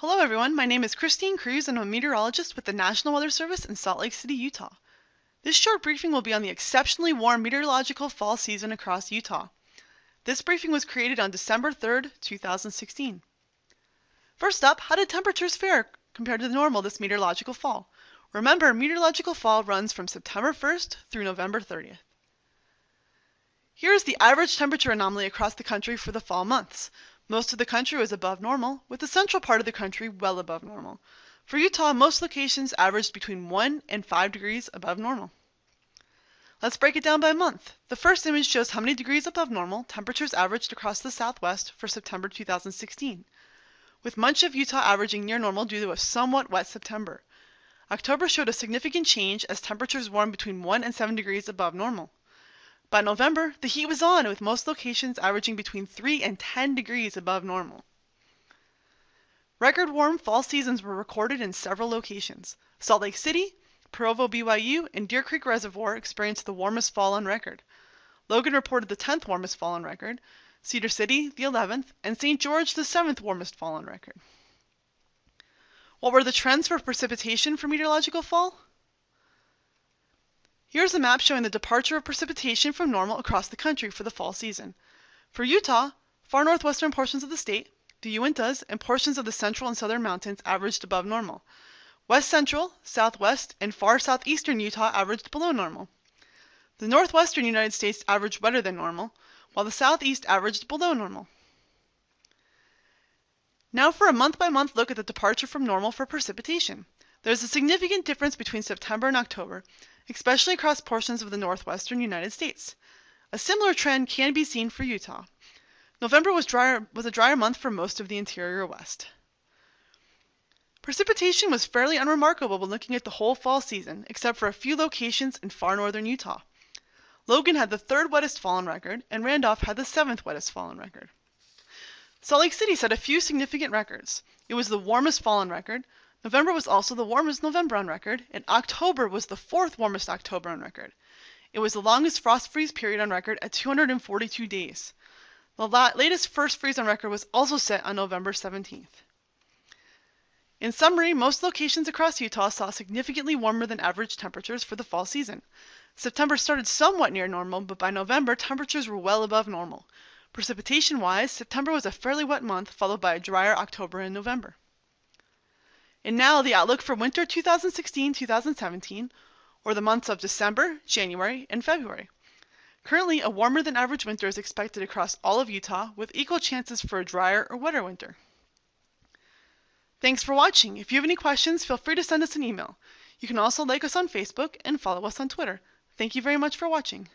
Hello everyone, my name is Christine Cruz and I'm a meteorologist with the National Weather Service in Salt Lake City, Utah. This short briefing will be on the exceptionally warm meteorological fall season across Utah. This briefing was created on December 3rd, 2016. First up, how did temperatures fare compared to the normal this meteorological fall? Remember, meteorological fall runs from September 1st through November 30th. Here is the average temperature anomaly across the country for the fall months. Most of the country was above normal, with the central part of the country well above normal. For Utah, most locations averaged between 1 and 5 degrees above normal. Let's break it down by month. The first image shows how many degrees above normal temperatures averaged across the Southwest for September 2016, with much of Utah averaging near normal due to a somewhat wet September. October showed a significant change as temperatures warmed between 1 and 7 degrees above normal. By November, the heat was on, with most locations averaging between 3 and 10 degrees above normal. Record warm fall seasons were recorded in several locations. Salt Lake City, Provo, BYU, and Deer Creek Reservoir experienced the warmest fall on record. Logan reported the 10th warmest fall on record, Cedar City the 11th, and St. George the 7th warmest fall on record. What were the trends for precipitation for meteorological fall? Here's a map showing the departure of precipitation from normal across the country for the fall season. For Utah, far northwestern portions of the state, the Uintas, and portions of the central and southern mountains averaged above normal. West central, southwest, and far southeastern Utah averaged below normal. The northwestern United States averaged wetter than normal, while the southeast averaged below normal. Now for a month-by-month look at the departure from normal for precipitation. There's a significant difference between September and October, especially across portions of the northwestern United States. A similar trend can be seen for Utah. November was a drier month for most of the interior west. Precipitation was fairly unremarkable when looking at the whole fall season, except for a few locations in far northern Utah. Logan had the 3rd wettest fall on record, and Randolph had the 7th wettest fall on record. Salt Lake City set a few significant records. It was the warmest fall on record. November was also the warmest November on record, and October was the 4th warmest October on record. It was the longest frost freeze period on record at 242 days. The latest first freeze on record was also set on November 17th. In summary, most locations across Utah saw significantly warmer than average temperatures for the fall season. September started somewhat near normal, but by November, temperatures were well above normal. Precipitation-wise, September was a fairly wet month, followed by a drier October and November. And now the outlook for winter 2016-2017, or the months of December, January, and February. Currently, a warmer than average winter is expected across all of Utah, with equal chances for a drier or wetter winter. Thanks for watching. If you have any questions, feel free to send us an email. You can also like us on Facebook and follow us on Twitter. Thank you very much for watching.